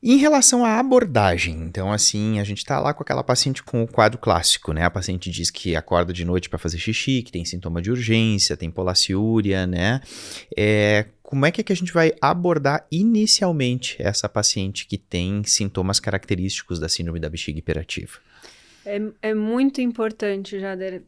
Em relação à abordagem, então, assim, a gente tá lá com aquela paciente com o quadro clássico, né? A paciente diz que acorda de noite para fazer xixi, que tem sintoma de urgência, tem polaciúria, né? Como é que a gente vai abordar inicialmente essa paciente que tem sintomas característicos da síndrome da bexiga hiperativa? É muito importante, Jader.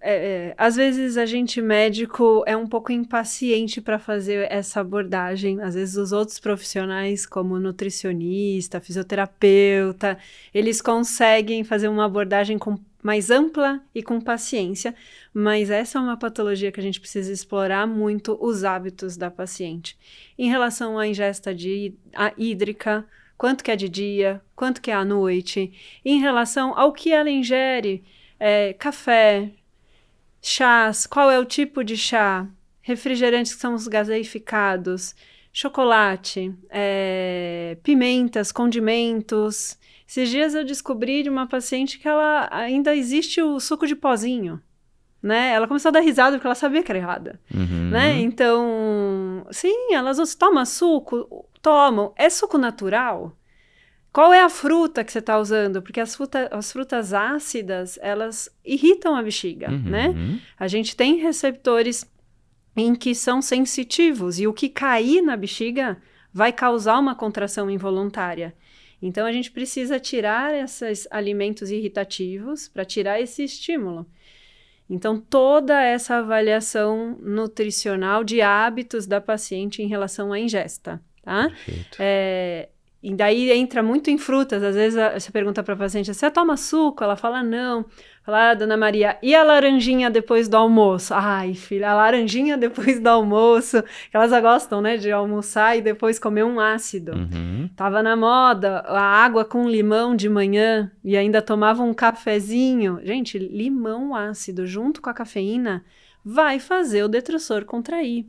Às vezes a gente médico é um pouco impaciente para fazer essa abordagem. Às vezes os outros profissionais, como nutricionista, fisioterapeuta, eles conseguem fazer uma abordagem mais ampla e com paciência, mas essa é uma patologia que a gente precisa explorar muito os hábitos da paciente. Em relação à ingesta hídrica, quanto que é de dia, quanto que é à noite, em relação ao que ela ingere, café, chás, qual é o tipo de chá, refrigerantes que são os gaseificados, chocolate, pimentas, condimentos. Esses dias eu descobri de uma paciente que ela ainda existe o suco de pozinho, né? Ela começou a dar risada porque ela sabia que era errada, né? Uhum. Então, sim, elas tomam suco, tomam. É suco natural? Qual é a fruta que você está usando? Porque as frutas ácidas, elas irritam a bexiga, né? Uhum. A gente tem receptores em que são sensitivos e o que cair na bexiga vai causar uma contração involuntária. Então, a gente precisa tirar esses alimentos irritativos para tirar esse estímulo. Então, toda essa avaliação nutricional de hábitos da paciente em relação à ingesta, tá? Perfeito. E daí entra muito em frutas. Às vezes você pergunta para a paciente, você toma suco? Ela fala, não. Fala, dona Maria, e a laranjinha depois do almoço? Ai, filha, a laranjinha depois do almoço, que elas gostam, né, de almoçar e depois comer um ácido. Uhum. Tava na moda a água com limão de manhã e ainda tomava um cafezinho. Gente, limão ácido junto com a cafeína vai fazer o detrusor contrair.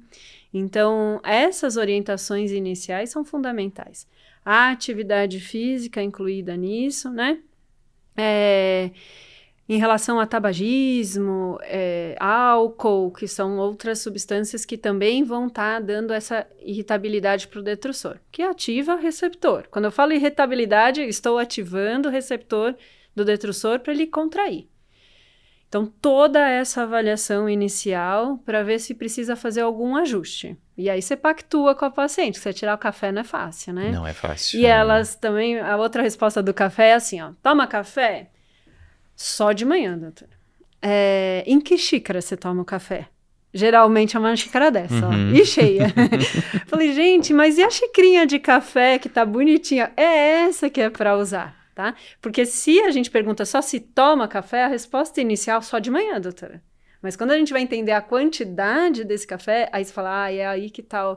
Então, essas orientações iniciais são fundamentais. A atividade física incluída nisso, né? Em relação a tabagismo, álcool, que são outras substâncias que também vão estar dando essa irritabilidade para o detrusor, que ativa o receptor. Quando eu falo irritabilidade, estou ativando o receptor do detrusor para ele contrair. Então, toda essa avaliação inicial para ver se precisa fazer algum ajuste. E aí você pactua com a paciente, você tirar o café não é fácil, né? Não é fácil. E elas também, a outra resposta do café é assim, ó, toma café? Só de manhã, doutora. Em que xícara você toma o café? Geralmente é uma xícara dessa, ó, e cheia. Falei, gente, mas e a xicrinha de café que tá bonitinha? É essa que é para usar, tá? Porque se a gente pergunta só se toma café, a resposta inicial só de manhã, doutora. Mas quando a gente vai entender a quantidade desse café, aí você fala, é aí que tá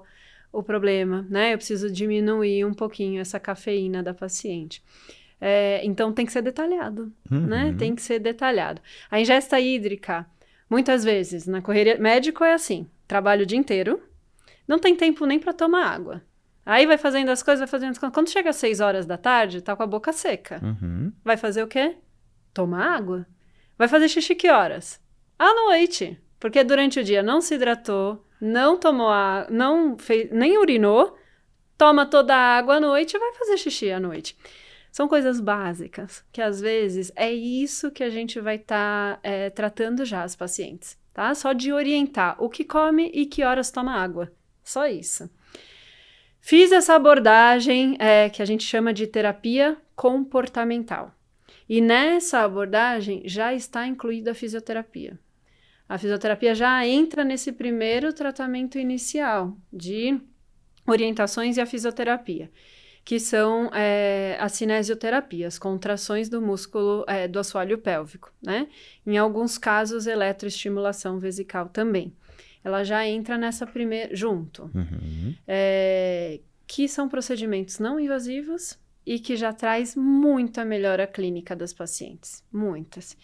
o problema, né? Eu preciso diminuir um pouquinho essa cafeína da paciente. Então tem que ser detalhado, né? Tem que ser detalhado. A ingesta hídrica, muitas vezes, na correria, médico é assim, trabalha o dia inteiro, não tem tempo nem para tomar água. Aí vai fazendo as coisas, vai fazendo as coisas. Quando chega às 6 horas da tarde, tá com a boca seca. Vai fazer o quê? Tomar água. Vai fazer xixi que horas? À noite. Porque durante o dia não se hidratou, não tomou água, não fez, nem urinou, toma toda a água à noite e vai fazer xixi à noite. São coisas básicas, que às vezes é isso que a gente vai estar tratando já as pacientes, tá? Só de orientar o que come e que horas toma água. Só isso. Fiz essa abordagem que a gente chama de terapia comportamental. E nessa abordagem já está incluída a fisioterapia. A fisioterapia já entra nesse primeiro tratamento inicial de orientações e a fisioterapia, que são as cinesioterapias, contrações do músculo do assoalho pélvico, né? Em alguns casos, eletroestimulação vesical também. Ela já entra nessa primeira, junto. Que são procedimentos não invasivos e que já traz muita melhora clínica das pacientes, muitas.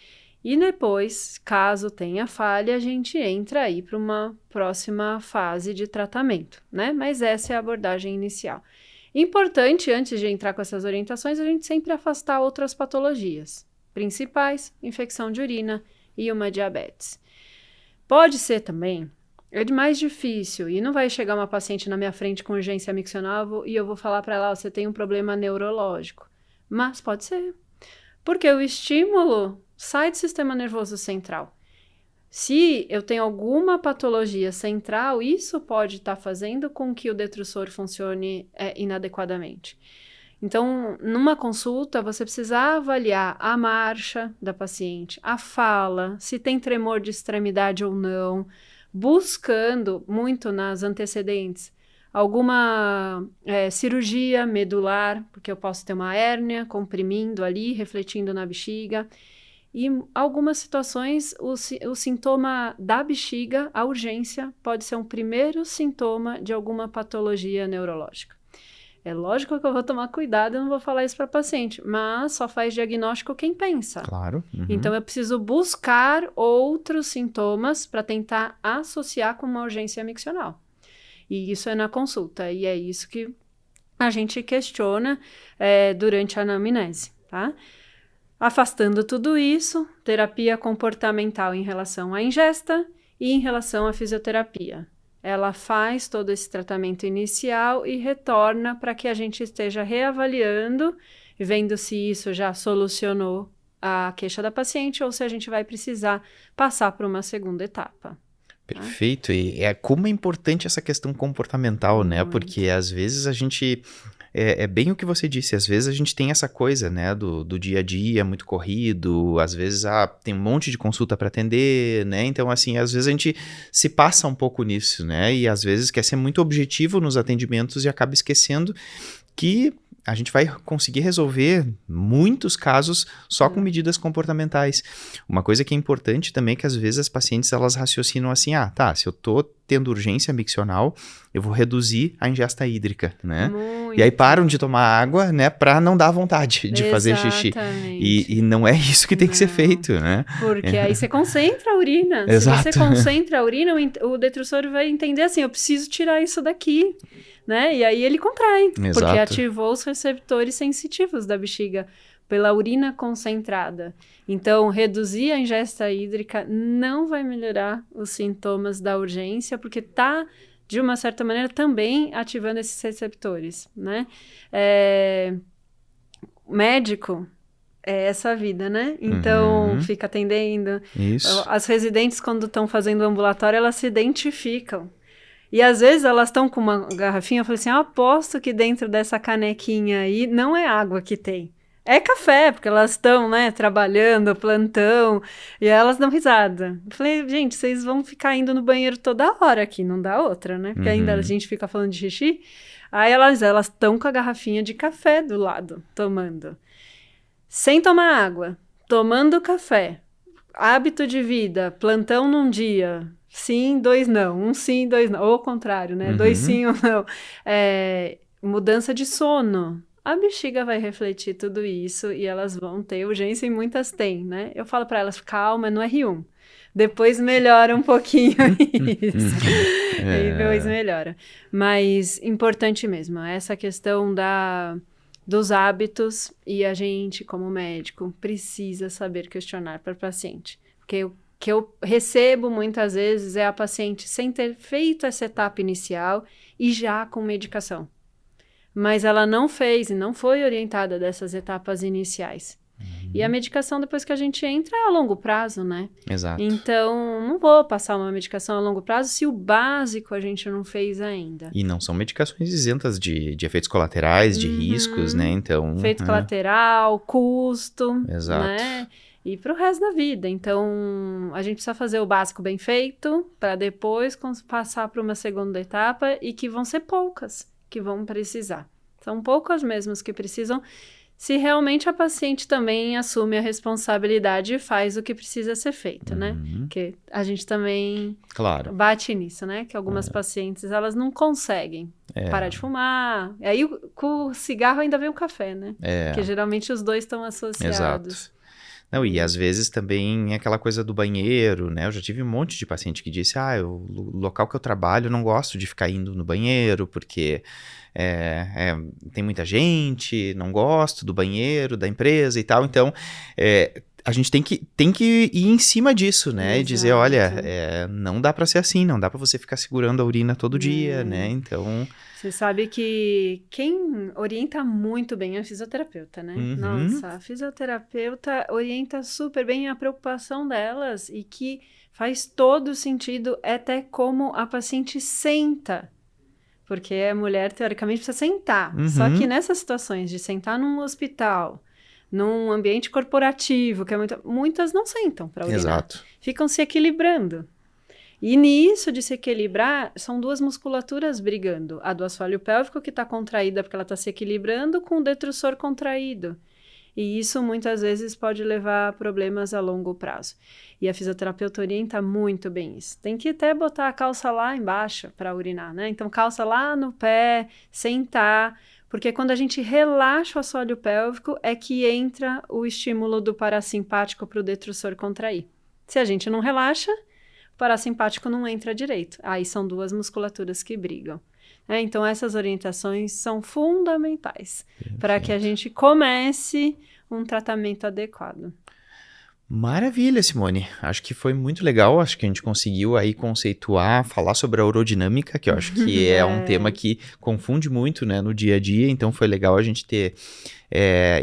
E depois, caso tenha falha, a gente entra aí para uma próxima fase de tratamento, né? Mas essa é a abordagem inicial. Importante, antes de entrar com essas orientações, a gente sempre afastar outras patologias principais, infecção de urina e uma diabetes. Pode ser também é mais difícil. E não vai chegar uma paciente na minha frente com urgência miccional e eu vou falar para ela, você tem um problema neurológico. Mas pode ser. Porque o estímulo sai do sistema nervoso central. Se eu tenho alguma patologia central, isso pode estar fazendo com que o detrusor funcione inadequadamente. Então, numa consulta, você precisa avaliar a marcha da paciente, a fala, se tem tremor de extremidade ou não, buscando muito nas antecedentes alguma cirurgia medular, porque eu posso ter uma hérnia comprimindo ali, refletindo na bexiga. E em algumas situações, o sintoma da bexiga, a urgência, pode ser um primeiro sintoma de alguma patologia neurológica. É lógico que eu vou tomar cuidado, eu não vou falar isso para paciente, mas só faz diagnóstico quem pensa. Claro. Uhum. Então, eu preciso buscar outros sintomas para tentar associar com uma urgência miccional. E isso é na consulta, e é isso que a gente questiona durante a anamnese, tá? Afastando tudo isso, terapia comportamental em relação à ingesta e em relação à fisioterapia. Ela faz todo esse tratamento inicial e retorna para que a gente esteja reavaliando, vendo se isso já solucionou a queixa da paciente ou se a gente vai precisar passar para uma segunda etapa. Perfeito. E como é importante essa questão comportamental, né? Porque às vezes a gente... É bem o que você disse, às vezes a gente tem essa coisa, né, do dia a dia muito corrido, às vezes tem um monte de consulta para atender, né, então assim, às vezes a gente se passa um pouco nisso, né, e às vezes quer ser muito objetivo nos atendimentos e acaba esquecendo que a gente vai conseguir resolver muitos casos só com medidas comportamentais. Uma coisa que é importante também é que às vezes as pacientes elas raciocinam assim, se eu tô tendo urgência miccional, eu vou reduzir a ingesta hídrica, né? E aí param de tomar água, né, pra não dar vontade de fazer xixi. E não é isso que tem que ser feito, né? Porque aí você concentra a urina. Exato. Se você concentra a urina, o detrusor vai entender assim, eu preciso tirar isso daqui, né? E aí ele contrai, Exato. porque ativou os receptores sensitivos da bexiga pela urina concentrada. Então, reduzir a ingesta hídrica não vai melhorar os sintomas da urgência, porque está, de uma certa maneira, também ativando esses receptores, né? Médico é essa vida, né? Então, fica atendendo. Isso. As residentes, quando estão fazendo ambulatório, elas se identificam. E às vezes elas estão com uma garrafinha, eu falo assim, eu aposto que dentro dessa canequinha aí não é água que tem. É café, porque elas estão, né, trabalhando, plantão, e elas dão risada. Eu falei, gente, vocês vão ficar indo no banheiro toda hora aqui, não dá outra, né? Porque ainda a gente fica falando de xixi. Aí elas estão com a garrafinha de café do lado, tomando. Sem tomar água, tomando café. Hábito de vida, plantão num dia, sim, 2 não. 1 sim, 2 não. Ou ao contrário, né? 2 sim, 1 não. Mudança de sono. A bexiga vai refletir tudo isso e elas vão ter urgência e muitas têm, né? Eu falo para elas, calma, no R1. Depois melhora um pouquinho isso. E depois melhora. Mas importante mesmo, essa questão dos hábitos e a gente, como médico, precisa saber questionar para o paciente. Porque o que eu recebo muitas vezes é a paciente sem ter feito essa etapa inicial e já com medicação. Mas ela não fez e não foi orientada dessas etapas iniciais. E a medicação, depois que a gente entra, é a longo prazo, né? Exato. Então, não vou passar uma medicação a longo prazo se o básico a gente não fez ainda. E não são medicações isentas de efeitos colaterais, de riscos, né? Então... Efeito colateral, custo, Exato. né? E para o resto da vida. Então, a gente precisa fazer o básico bem feito para depois passar para uma segunda etapa e que vão ser poucas que vão precisar. São poucas mesmas que precisam, se realmente a paciente também assume a responsabilidade e faz o que precisa ser feito, né? Porque a gente também bate nisso, né? Que algumas pacientes, elas não conseguem parar de fumar. E aí, com o cigarro ainda vem o café, né? Porque geralmente os dois estão associados. Exato. Não, e às vezes também é aquela coisa do banheiro, né? Eu já tive um monte de paciente que disse, o local que eu trabalho, eu não gosto de ficar indo no banheiro, porque tem muita gente, não gosto do banheiro, da empresa e tal. Então, a gente tem que ir em cima disso, né? Exato. E dizer, olha, não dá para ser assim, não dá para você ficar segurando a urina todo dia, né? Então... Você sabe que quem orienta muito bem é a fisioterapeuta, né? Uhum. Nossa, a fisioterapeuta orienta super bem a preocupação delas e que faz todo sentido até como a paciente senta. Porque a mulher, teoricamente, precisa sentar. Uhum. Só que nessas situações de sentar num hospital, num ambiente corporativo, que é muitas não sentam para urinar. Exato. Ficam se equilibrando. E nisso de se equilibrar, são duas musculaturas brigando. A do assoalho pélvico, que está contraída porque ela está se equilibrando, com o detrusor contraído. E isso muitas vezes pode levar a problemas a longo prazo. E a fisioterapeuta orienta muito bem isso. Tem que até botar a calça lá embaixo para urinar, né? Então, calça lá no pé, sentar, porque quando a gente relaxa o assoalho pélvico é que entra o estímulo do parasimpático para o detrusor contrair. Se a gente não relaxa, o parasimpático não entra direito. Aí são duas musculaturas que brigam. Então, essas orientações são fundamentais para que a gente comece um tratamento adequado. Maravilha, Simone. Acho que foi muito legal. Acho que a gente conseguiu aí conceituar, falar sobre a urodinâmica, que eu acho que é um tema que confunde muito, né, no dia a dia. Então, foi legal a gente ter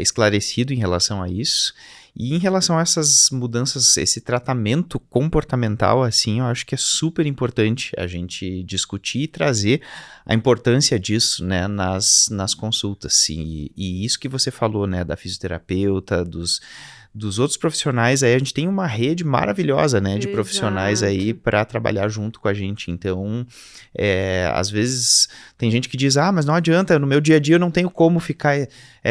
esclarecido em relação a isso. E em relação a essas mudanças, esse tratamento comportamental, assim, eu acho que é super importante a gente discutir e trazer a importância disso, né, nas consultas. E isso que você falou, né, da fisioterapeuta, dos outros profissionais, aí a gente tem uma rede maravilhosa, né, de profissionais aí para trabalhar junto com a gente. Então, às vezes tem gente que diz, mas não adianta, no meu dia a dia eu não tenho como ficar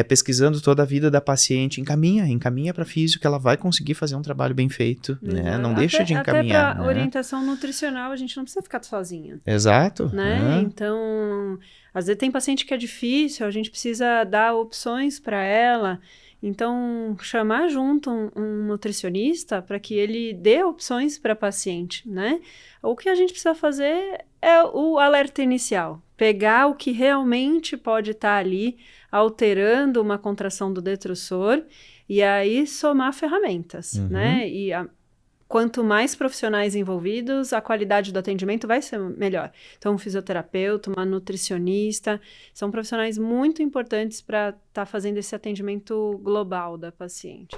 pesquisando toda a vida da paciente. Encaminha para físio, que ela vai conseguir fazer um trabalho bem feito, né? Não deixa de encaminhar. Até para orientação nutricional, a gente não precisa ficar sozinha. Exato. Né? Então, às vezes tem paciente que é difícil, a gente precisa dar opções para ela. Então, chamar junto um nutricionista para que ele dê opções para a paciente, né? O que a gente precisa fazer é o alerta inicial. Pegar o que realmente pode estar ali alterando uma contração do detrusor e aí somar ferramentas, né? E quanto mais profissionais envolvidos, a qualidade do atendimento vai ser melhor. Então, um fisioterapeuta, uma nutricionista, são profissionais muito importantes para estar fazendo esse atendimento global da paciente.